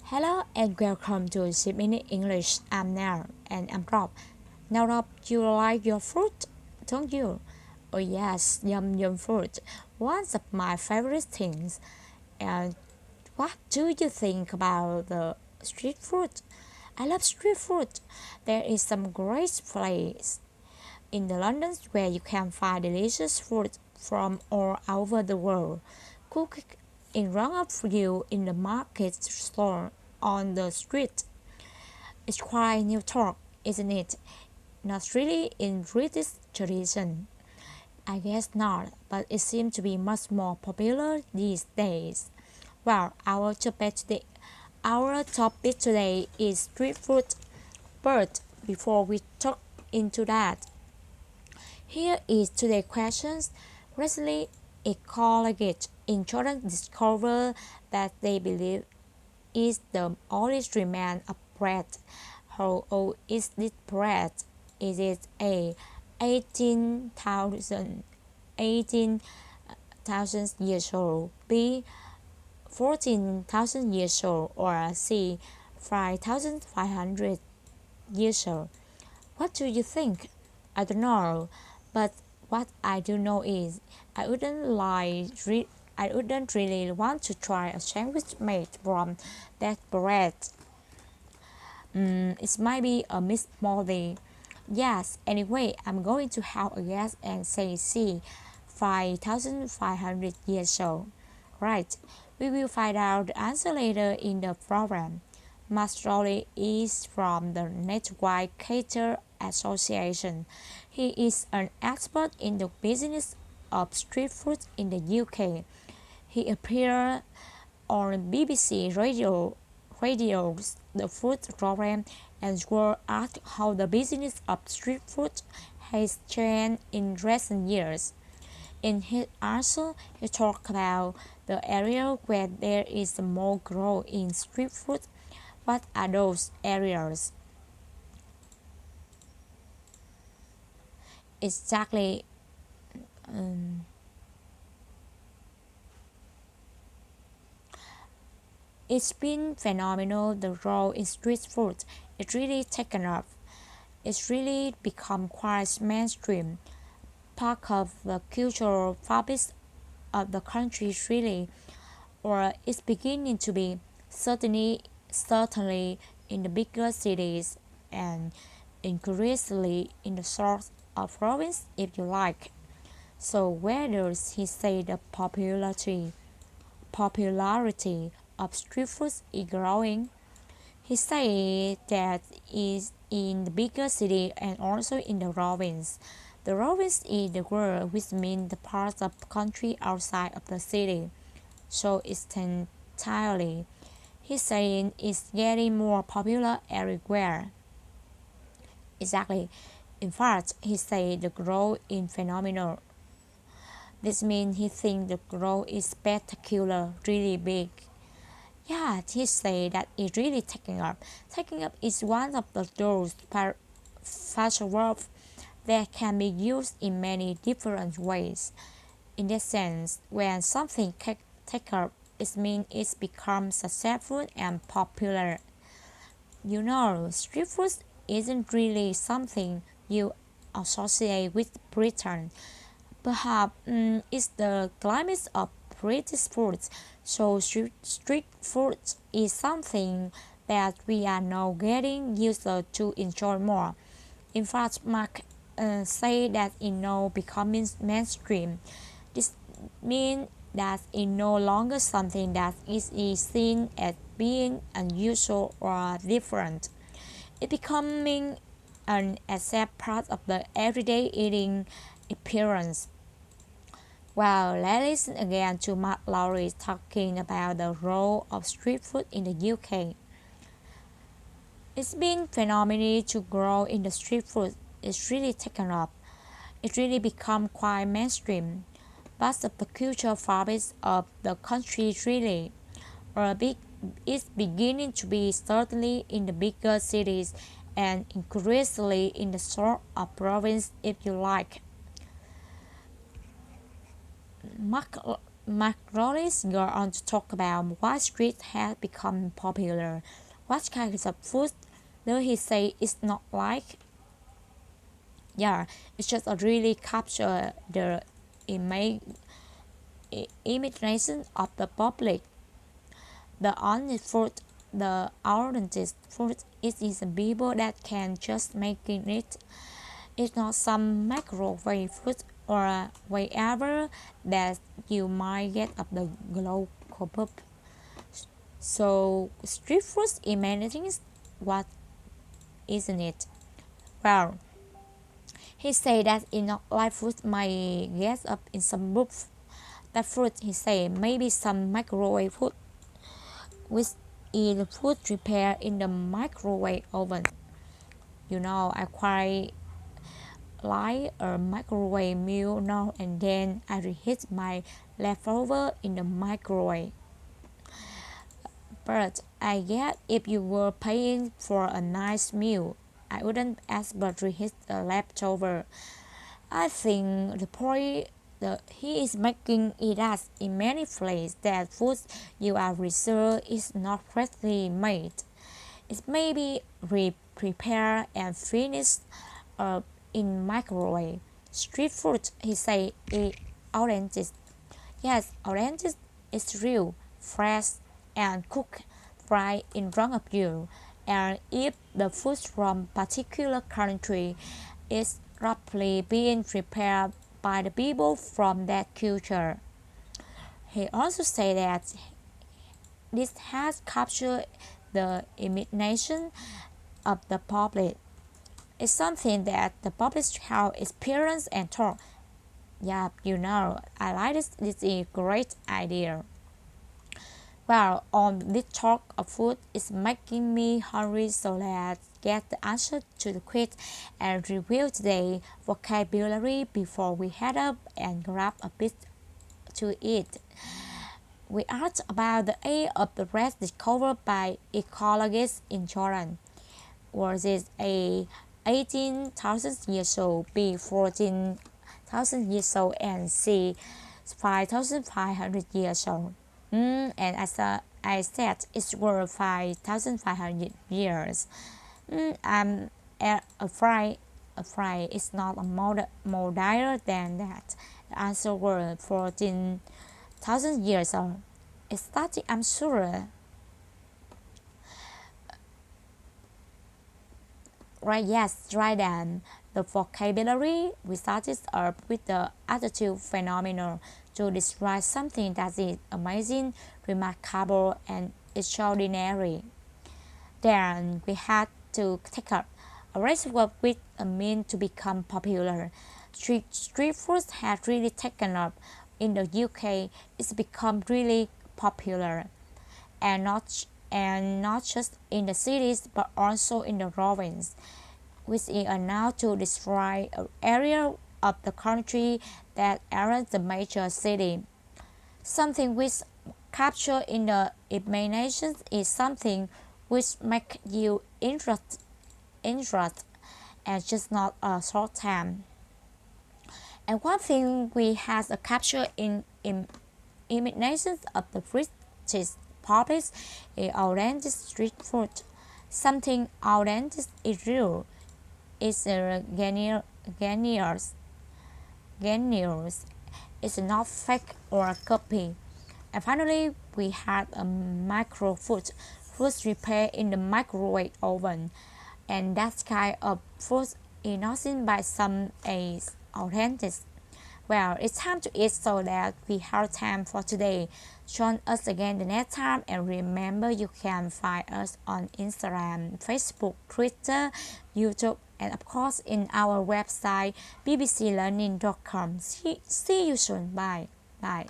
Hello and welcome to 6 Minute English. I'm Nell and I'm Rob. Now, Rob, you like your fruit, don't you? Oh yes, yum fruit. One of my favorite things. And what do you think about the street food? I love street food. There is some great place in the London where you can find delicious food from all over the world, cooked in front of you in the market store on the street. It's quite new talk, isn't it? Not really in British tradition. I guess not, but it seems to be much more popular these days. Well, our topic today is street food. But before we talk into that, here is today's questions. Recently, a college in Jordan discovered that they believe is the oldest remain of bread. How old is this bread? Is it A 18,000 years old, B 14,000 years old, or C 5,500 years old? What do you think? I don't know, but what I do know is I wouldn't really want to try a sandwich made from that bread. It might be a mixed moldy. Yes, anyway, I'm going to have a guess and say C, 5,500 years old. Right, we will find out the answer later in the program. Mastroli is from the Network Cater Association. He is an expert in the business of street food in the UK. He appeared on BBC Radio's The Food Program and was asked how the business of street food has changed in recent years. In his answer, he talked about the area where there is more growth in street food. What are those areas? Exactly. Um, it's been phenomenal. The role in street food it's really taken off. It's really become quite mainstream, part of the cultural fabric of the country really, or it's beginning to be certainly in the bigger cities and increasingly in the sort of province if you like. So where does he say the popularity of street food is growing? He said that is in the bigger city and also in the province. The province is the world, which means the parts of the country outside of the city. So it's entirely. He's saying it's getting more popular everywhere. Exactly. In fact, he said the growth is phenomenal. This means he thinks the growth is spectacular, really big. Yeah, he said that it's really taking up. Taking up is one of those facial verbs that can be used in many different ways. In that sense, when something take up, it means it's become successful and popular. You know, street food isn't really something you associate with Britain. Perhaps it's the climate of British food, so street food is something that we are now getting used to enjoy more. In fact, Mark say that it now becoming mainstream. This means that it no longer something that is seen as being unusual or different. It becoming an accepted part of the everyday eating appearance. Well, let's listen again to Mark Lowry talking about the role of street food in the UK. It's been phenomenal to grow in the street food. It's really taken off. It really become quite mainstream. But the culture fabric of the country really, or big, is beginning to be certainly in the bigger cities and increasingly in the sort of province if you like. Mark McRollins go on to talk about why street has become popular. What kinds of food do he say it's not like? Yeah, it's just a really capture the imagination of the public. The only food, the authentic food, is the people that can just making it. It's not some microwave food or wherever that you might get of the globe pub. So street food is many things. What isn't it? Well, he said that in not live food might get up in some booth. That food, he said, maybe some microwave food, which is food prepared in the microwave oven. I quite like a microwave meal now and then. I reheat my leftover in the microwave. But I guess if you were paying for a nice meal, I wouldn't ask but reheat the leftover. I think the point that he is making it as in many places that food you are reserved is not freshly made. It may be prepared and finished in microwave. Street food, he say, is authentic. Yes, authentic is real, fresh, and cooked right in front of you. And if the food from particular country is roughly being prepared by the people from that culture. He also said that this has captured the imagination of the public. It's something that the public have experienced and thought. Yeah, I like this. This is a great idea. Well, on this talk of food is making me hungry, so let's get the answer to the quiz and review today vocabulary before we head up and grab a bit to eat. We asked about the age of the rest discovered by ecologists in Jordan. Was it A 18,000 years old, B 14,000 years old, and C 5,500 years old? And as I said, it's worth 5,500 years. I'm afraid it's not more dire than that. The answer was 14,000 years old. It's that I'm sure. Right, yes, right then. The vocabulary we started up with the attitude phenomenon to describe something that is amazing, remarkable, and extraordinary. Then we had to take up a race word with a mean to become popular. Street food has really taken up in the UK. It's become really popular, and not just in the cities but also in the province, which is now to describe an area of the country that aren't the major city. Something which capture in the imagination is something which make you interest and just not a short time. And one thing we has a capture in imagination of the British public is authentic street food. Something authentic is real. It's a genius. It's not fake or a copy. And finally, we had a micro food prepared in the microwave oven. And that kind of food is nothing but some is authentic. Well, it's time to eat so that we have time for today. Join us again the next time and remember you can find us on Instagram, Facebook, Twitter, YouTube, and of course in our website bbclearning.com. See you soon. Bye. Bye.